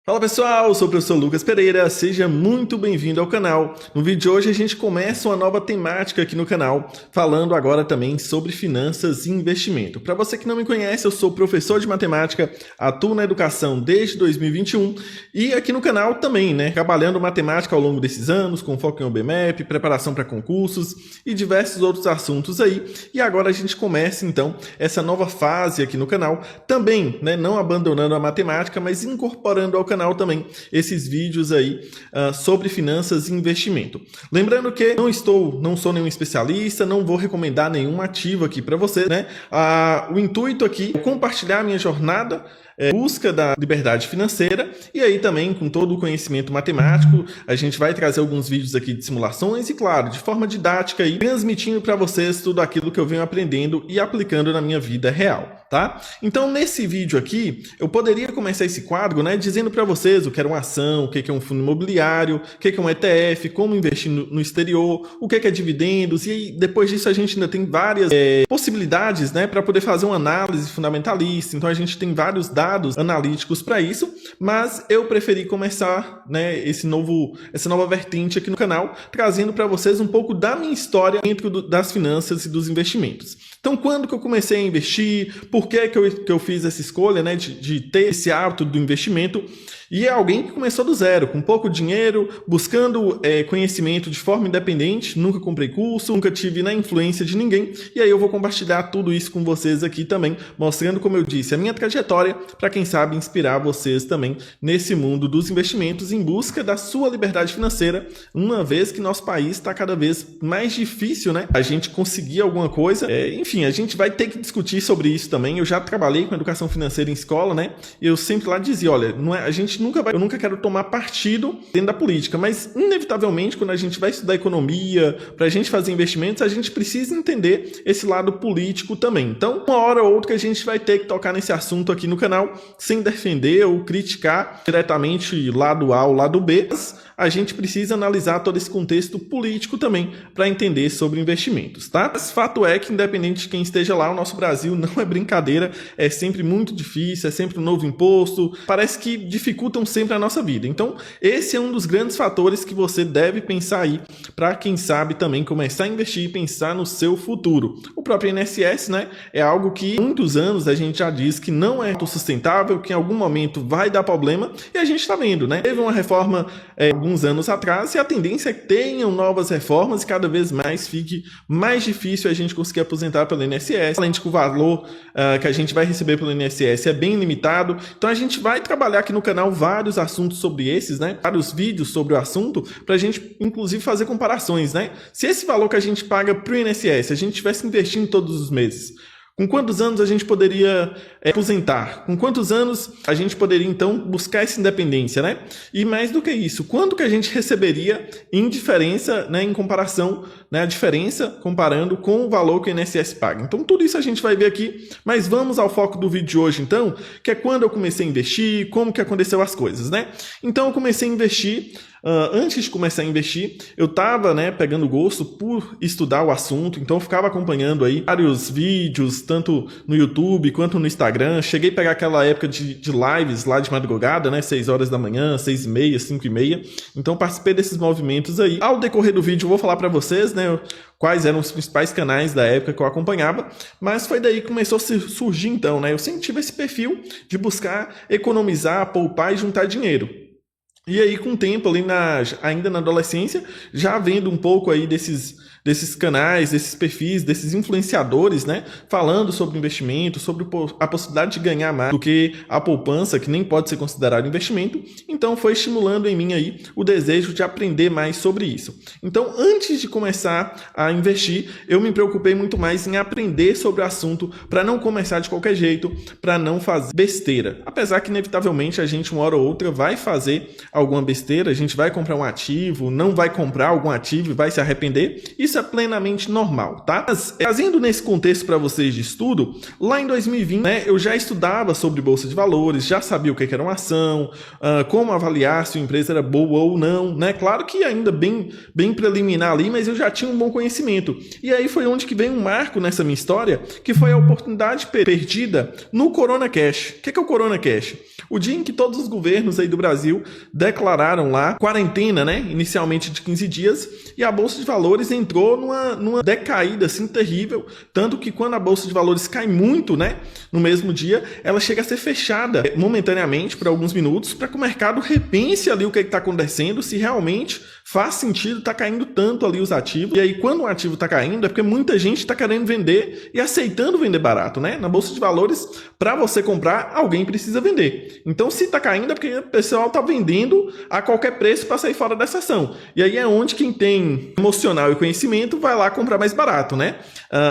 Fala pessoal, eu sou o professor Lucas Pereira, seja muito bem-vindo ao canal. No vídeo de hoje a gente começa uma nova temática aqui no canal, falando agora também sobre finanças e investimento. Para você que não me conhece, eu sou professor de matemática, atuo na educação desde 2021 e aqui no canal também, trabalhando matemática ao longo desses anos, com foco em OBMAP, preparação para concursos e diversos outros assuntos aí. E agora a gente começa então essa nova fase aqui no canal, também, não abandonando a matemática, mas incorporando ao canal também esses vídeos aí sobre finanças e investimento. Lembrando que não sou nenhum especialista, não vou recomendar nenhum ativo aqui para você, o intuito aqui é compartilhar a minha jornada busca da liberdade financeira e aí também com todo o conhecimento matemático a gente vai trazer alguns vídeos aqui de simulações e claro, de forma didática aí, transmitindo para vocês tudo aquilo que eu venho aprendendo e aplicando na minha vida real, tá? Então nesse vídeo aqui eu poderia começar esse quadro, dizendo para vocês o que era uma ação, o que é um fundo imobiliário, o que é um ETF, como investir no exterior, o que é dividendos e aí, depois disso a gente ainda tem várias possibilidades, para poder fazer uma análise fundamentalista. Então a gente tem vários dados analíticos para isso, mas eu preferi começar essa nova vertente aqui no canal, trazendo para vocês um pouco da minha história dentro das finanças e dos investimentos. Então, quando que eu comecei a investir, por que eu fiz essa escolha de ter esse hábito do investimento, e é alguém que começou do zero, com pouco dinheiro, buscando conhecimento de forma independente, nunca comprei curso, nunca tive na influência de ninguém, e aí eu vou compartilhar tudo isso com vocês aqui também, mostrando, como eu disse, a minha trajetória, para quem sabe inspirar vocês também nesse mundo dos investimentos em busca da sua liberdade financeira, uma vez que nosso país está cada vez mais difícil, a gente conseguir alguma coisa, enfim, a gente vai ter que discutir sobre isso também. Eu já trabalhei com educação financeira em escola, e eu sempre lá dizia, olha, eu nunca quero tomar partido dentro da política, mas inevitavelmente quando a gente vai estudar economia, para a gente fazer investimentos, a gente precisa entender esse lado político também. Então, uma hora ou outra que a gente vai ter que tocar nesse assunto aqui no canal, sem defender ou criticar diretamente lado A ou lado B, mas a gente precisa analisar todo esse contexto político também para entender sobre investimentos, tá? Mas fato é que, independente de quem esteja lá, o nosso Brasil não é brincadeira, é sempre muito difícil, é sempre um novo imposto, parece que dificultam sempre a nossa vida. Então, esse é um dos grandes fatores que você deve pensar aí para, quem sabe, também começar a investir e pensar no seu futuro. O próprio INSS, é algo que há muitos anos a gente já diz que não é sustentável, que em algum momento vai dar problema, e a gente está vendo, Teve uma reforma alguns anos atrás e a tendência é que tenham novas reformas e cada vez mais fique mais difícil a gente conseguir aposentar pelo INSS, além de que o valor que a gente vai receber pelo INSS é bem limitado. Então a gente vai trabalhar aqui no canal vários assuntos sobre esses, vários vídeos sobre o assunto, para a gente inclusive fazer comparações, Se esse valor que a gente paga para o INSS, a gente estivesse investindo todos os meses, com quantos anos a gente poderia aposentar? Com quantos anos a gente poderia, então, buscar essa independência, E mais do que isso, quanto que a gente receberia em diferença, em comparação, a diferença comparando com o valor que o INSS paga. Então, tudo isso a gente vai ver aqui, mas vamos ao foco do vídeo de hoje, então, que é quando eu comecei a investir, como que aconteceu as coisas, Então, eu comecei a investir. Antes de começar a investir, eu estava pegando gosto por estudar o assunto, então eu ficava acompanhando aí vários vídeos, tanto no YouTube quanto no Instagram. Cheguei a pegar aquela época de lives lá de madrugada, 6 horas da manhã, 6h30, 5h30. Então participei desses movimentos aí. Ao decorrer do vídeo eu vou falar para vocês, quais eram os principais canais da época que eu acompanhava, mas foi daí que começou a surgir então, Eu sempre tive esse perfil de buscar economizar, poupar e juntar dinheiro. E aí, com o tempo, ainda na adolescência, já vendo um pouco aí desses canais, desses perfis, desses influenciadores, falando sobre investimento, sobre a possibilidade de ganhar mais do que a poupança, que nem pode ser considerado investimento. Então, foi estimulando em mim aí o desejo de aprender mais sobre isso. Então, antes de começar a investir, eu me preocupei muito mais em aprender sobre o assunto para não começar de qualquer jeito, para não fazer besteira. Apesar que, inevitavelmente, a gente, uma hora ou outra, vai fazer alguma besteira, a gente vai comprar um ativo, não vai comprar algum ativo e vai se arrepender. Isso é plenamente normal, tá? Mas, trazendo nesse contexto para vocês de estudo, lá em 2020, né, eu já estudava sobre bolsa de valores, já sabia o que era uma ação, como avaliar se a empresa era boa ou não, né? Claro que ainda bem preliminar ali, mas eu já tinha um bom conhecimento. E aí foi onde que veio um marco nessa minha história, que foi a oportunidade perdida no Corona Cash. O que é o Corona Cash? O dia em que todos os governos aí do Brasil declararam lá quarentena, né? Inicialmente de 15 dias, e a Bolsa de Valores entrou numa decaída assim terrível, tanto que quando a Bolsa de Valores cai muito, né, no mesmo dia, ela chega a ser fechada momentaneamente por alguns minutos para que o mercado repense ali o que está acontecendo, se realmente faz sentido estar caindo tanto ali os ativos. E aí quando um ativo está caindo é porque muita gente está querendo vender e aceitando vender barato, né? Na Bolsa de Valores, para você comprar, alguém precisa vender. Então se está caindo é porque o pessoal está vendendo a qualquer preço para sair fora dessa ação. E aí é onde quem tem emocional e conhecimento vai lá comprar mais barato, né?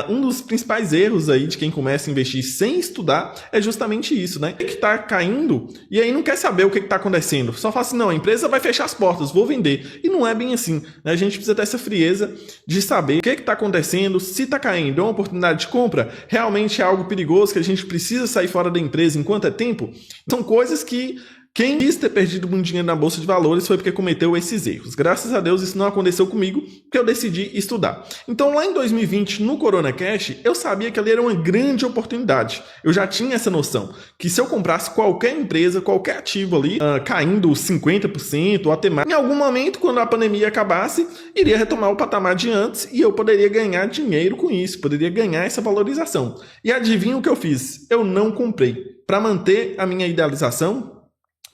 Um dos principais erros aí de quem começa a investir sem estudar é justamente isso, né? Que está caindo e aí não quer saber o que está acontecendo. Só fala assim, não, a empresa vai fechar as portas, vou vender. E não é bem assim, né? A gente precisa ter essa frieza de saber o que está acontecendo, se está caindo, é uma oportunidade de compra, realmente é algo perigoso que a gente precisa sair fora da empresa enquanto é tempo. São coisas que quem quis ter perdido muito dinheiro na Bolsa de Valores foi porque cometeu esses erros. Graças a Deus isso não aconteceu comigo, porque eu decidi estudar. Então lá em 2020, no Corona Cash, eu sabia que ali era uma grande oportunidade. Eu já tinha essa noção, que se eu comprasse qualquer empresa, qualquer ativo ali, caindo 50% ou até mais, em algum momento, quando a pandemia acabasse, iria retomar o patamar de antes e eu poderia ganhar dinheiro com isso, poderia ganhar essa valorização. E adivinha o que eu fiz? Eu não comprei. Para manter a minha idealização,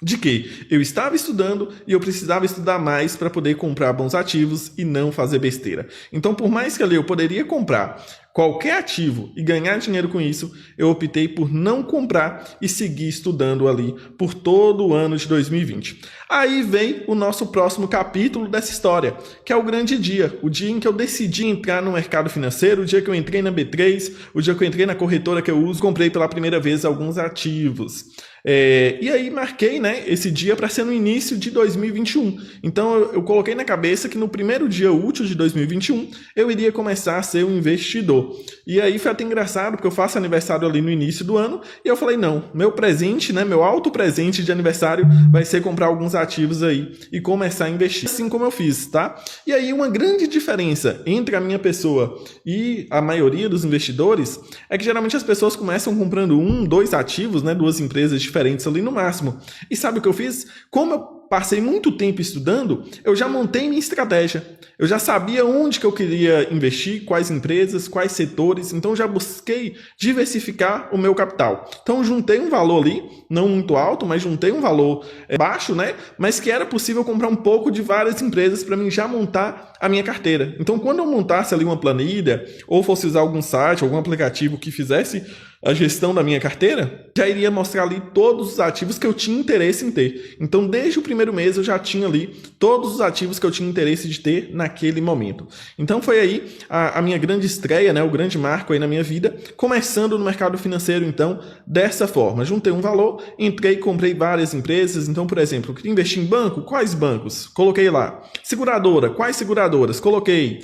de que eu estava estudando e eu precisava estudar mais para poder comprar bons ativos e não fazer besteira. Então, por mais que ali eu poderia comprar qualquer ativo e ganhar dinheiro com isso, eu optei por não comprar e seguir estudando ali por todo o ano de 2020. Aí vem o nosso próximo capítulo dessa história, que é o grande dia, o dia em que eu decidi entrar no mercado financeiro, o dia que eu entrei na B3, o dia que eu entrei na corretora que eu uso, comprei pela primeira vez alguns ativos. E aí marquei, né, esse dia para ser no início de 2021. Então eu coloquei na cabeça que no primeiro dia útil de 2021 eu iria começar a ser um investidor. E aí foi até engraçado, porque eu faço aniversário ali no início do ano e eu falei, não, meu presente, né, meu auto presente de aniversário vai ser comprar alguns ativos aí e começar a investir. Assim como eu fiz, tá? E aí uma grande diferença entre a minha pessoa e a maioria dos investidores é que geralmente as pessoas começam comprando 1, 2 ativos, né, 2 empresas diferentes ali no máximo. E sabe o que eu fiz? Como eu passei muito tempo estudando, eu já montei minha estratégia. Eu já sabia onde que eu queria investir, quais empresas, quais setores, então já busquei diversificar o meu capital. Então juntei um valor ali, não muito alto, mas juntei um valor baixo, né? Mas que era possível comprar um pouco de várias empresas para mim já montar a minha carteira. Então quando eu montasse ali uma planilha, ou fosse usar algum site, algum aplicativo que fizesse a gestão da minha carteira, já iria mostrar ali todos os ativos que eu tinha interesse em ter. Então, desde o primeiro mês, eu já tinha ali todos os ativos que eu tinha interesse de ter naquele momento. Então, foi aí a minha grande estreia, né, o grande marco aí na minha vida, começando no mercado financeiro, então, dessa forma. Juntei um valor, entrei, comprei várias empresas. Então, por exemplo, eu queria investir em banco? Quais bancos? Coloquei lá. Seguradora? Quais seguradoras? Coloquei.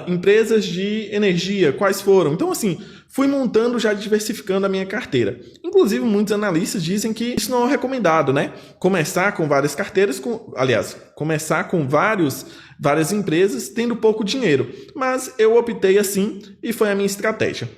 Empresas de energia? Quais foram? Então, assim, fui montando, já diversificando a minha carteira. Inclusive, muitos analistas dizem que isso não é recomendado, né? Começar com várias carteiras, começar com várias empresas, tendo pouco dinheiro. Mas eu optei assim e foi a minha estratégia.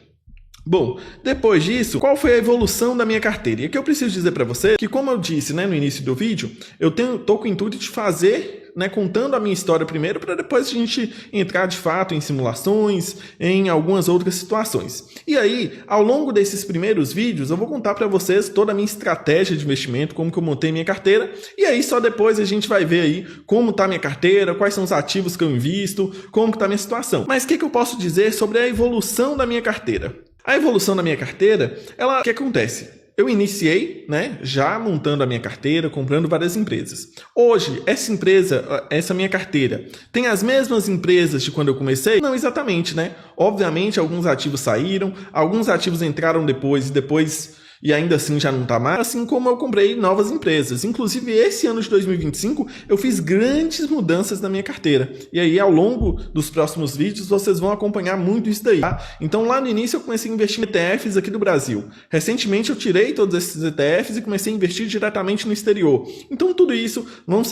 Bom, depois disso, qual foi a evolução da minha carteira? E aqui eu preciso dizer para você que, como eu disse, né, no início do vídeo, eu tô com o intuito de fazer, né, contando a minha história primeiro, para depois a gente entrar de fato em simulações, em algumas outras situações. E aí, ao longo desses primeiros vídeos, eu vou contar para vocês toda a minha estratégia de investimento, como que eu montei minha carteira, e aí só depois a gente vai ver aí como está minha carteira, quais são os ativos que eu invisto, como que está minha situação. Mas o que eu posso dizer sobre a evolução da minha carteira? A evolução da minha carteira, o que acontece? Eu iniciei, né, já montando a minha carteira, comprando várias empresas. Hoje, essa minha carteira, tem as mesmas empresas de quando eu comecei? Não exatamente, né? Obviamente, alguns ativos saíram, alguns ativos entraram depois e depois e ainda assim já não está mais, assim como eu comprei novas empresas. Inclusive, esse ano de 2025, eu fiz grandes mudanças na minha carteira. E aí, ao longo dos próximos vídeos, vocês vão acompanhar muito isso daí, tá? Então, lá no início, eu comecei a investir em ETFs aqui do Brasil. Recentemente, eu tirei todos esses ETFs e comecei a investir diretamente no exterior. Então, tudo isso vão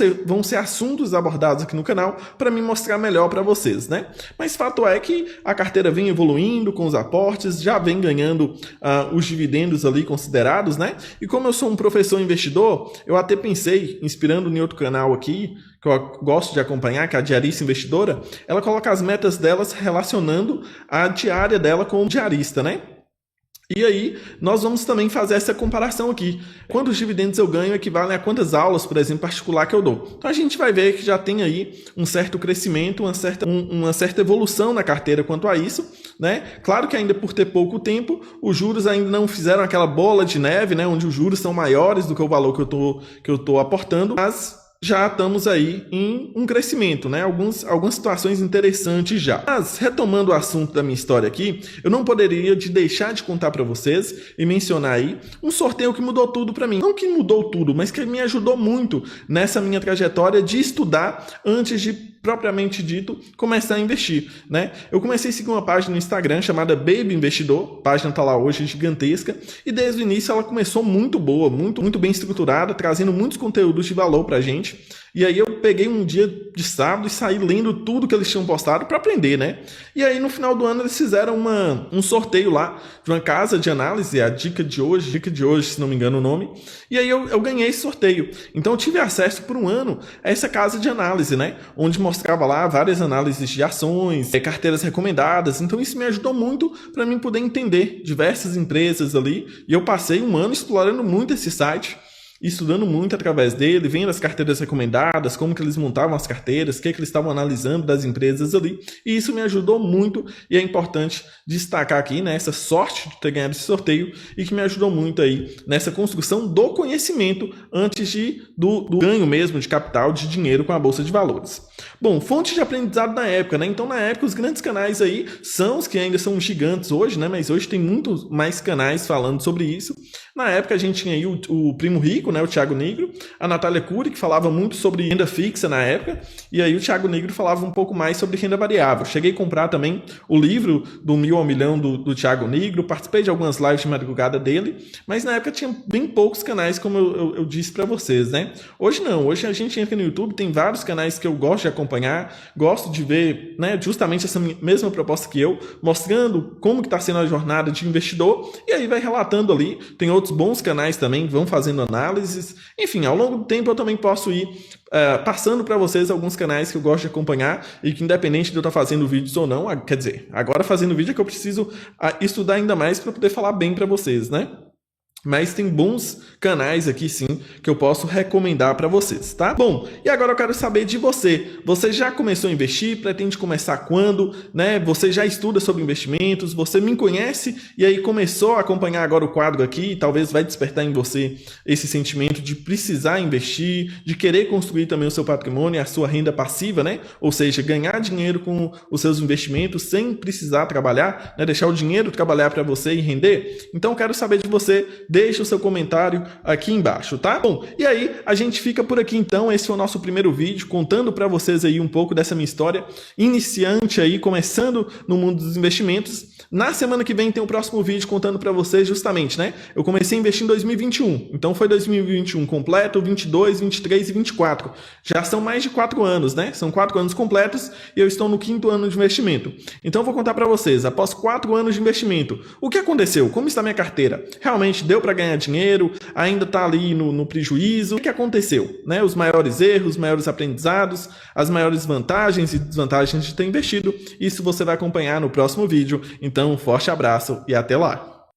ser assuntos abordados aqui no canal para me mostrar melhor para vocês, né? Mas fato é que a carteira vem evoluindo com os aportes, já vem ganhando os dividendos ali considerados, né? E como eu sou um professor investidor, eu até pensei, inspirando em outro canal aqui, que eu gosto de acompanhar, que é a Diarista Investidora, ela coloca as metas delas relacionando a diária dela com o diarista, né? E aí, nós vamos também fazer essa comparação aqui. Quantos dividendos eu ganho equivalem a quantas aulas, por exemplo, particular que eu dou. Então, a gente vai ver que já tem aí um certo crescimento, uma certa evolução na carteira quanto a isso, né? Claro que ainda por ter pouco tempo, os juros ainda não fizeram aquela bola de neve, né? Onde os juros são maiores do que o valor que eu tô aportando, mas já estamos aí em um crescimento, né? Algumas situações interessantes já. Mas, retomando o assunto da minha história aqui, eu não poderia deixar de contar para vocês e mencionar aí um sorteio que mudou tudo para mim. Não que mudou tudo, mas que me ajudou muito nessa minha trajetória de estudar antes de, propriamente dito, começar a investir, né? Eu comecei a seguir uma página no Instagram chamada Baby Investidor, a página tá lá hoje, gigantesca, e desde o início ela começou muito boa, muito bem estruturada, trazendo muitos conteúdos de valor pra gente. E aí eu peguei um dia de sábado e saí lendo tudo que eles tinham postado para aprender, né? E aí no final do ano eles fizeram um sorteio lá de uma casa de análise, a dica de hoje, se não me engano o nome. E aí eu ganhei esse sorteio. Então eu tive acesso por um ano a essa casa de análise, né? Onde mostrava lá várias análises de ações, carteiras recomendadas. Então isso me ajudou muito para mim poder entender diversas empresas ali. E eu passei um ano explorando muito esse site, estudando muito através dele, vendo as carteiras recomendadas, como que eles montavam as carteiras, o que eles estavam analisando das empresas ali, e isso me ajudou muito, e é importante destacar aqui, né, essa sorte de ter ganhado esse sorteio, e que me ajudou muito aí nessa construção do conhecimento antes do ganho mesmo de capital, de dinheiro com a Bolsa de Valores. Bom, fonte de aprendizado na época, né? Então, na época, os grandes canais aí são os que ainda são gigantes hoje, né? Mas hoje tem muitos mais canais falando sobre isso. Na época, a gente tinha aí o Primo Rico, né? O Thiago Nigro, a Natália Cury, que falava muito sobre renda fixa na época, e aí o Thiago Nigro falava um pouco mais sobre renda variável. Cheguei a comprar também o livro do 1000 ao Milhão do Thiago Nigro, participei de algumas lives de madrugada dele, mas na época tinha bem poucos canais, como eu disse para vocês, né? Hoje não, hoje a gente entra no YouTube, tem vários canais que eu gosto de acompanhar, gosto de ver, né, justamente essa mesma proposta que eu, mostrando como que está sendo a jornada de investidor, e aí vai relatando ali. Tem outros bons canais também que vão fazendo análises. Enfim, ao longo do tempo eu também posso ir passando para vocês alguns canais que eu gosto de acompanhar e que, independente de eu estar fazendo vídeos ou não, quer dizer, agora fazendo vídeo é que eu preciso estudar ainda mais para poder falar bem para vocês, né? Mas tem bons canais aqui sim que eu posso recomendar para vocês, tá? Bom, e agora eu quero saber de você. Você já começou a investir? Pretende começar quando? Né? Você já estuda sobre investimentos? Você me conhece e aí começou a acompanhar agora o quadro aqui? Talvez vai despertar em você esse sentimento de precisar investir, de querer construir também o seu patrimônio, a sua renda passiva, né? Ou seja, ganhar dinheiro com os seus investimentos sem precisar trabalhar, né? Deixar o dinheiro trabalhar para você e render. Então eu quero saber de você. Deixe o seu comentário aqui embaixo, tá? Bom, e aí a gente fica por aqui então. Esse foi o nosso primeiro vídeo, contando para vocês aí um pouco dessa minha história iniciante aí, começando no mundo dos investimentos. Na semana que vem tem o próximo vídeo contando para vocês justamente, né? Eu comecei a investir em 2021, então foi 2021 completo, 22, 23 e 24. Já são mais de 4 anos, né? São 4 anos completos e eu estou no 5º ano de investimento. Então eu vou contar para vocês, após 4 anos de investimento, o que aconteceu? Como está a minha carteira? Realmente deu para ganhar dinheiro? Ainda está ali no prejuízo? O que aconteceu? Né? Os maiores erros, os maiores aprendizados, as maiores vantagens e desvantagens de ter investido. Isso você vai acompanhar no próximo vídeo. Então, um forte abraço e até lá!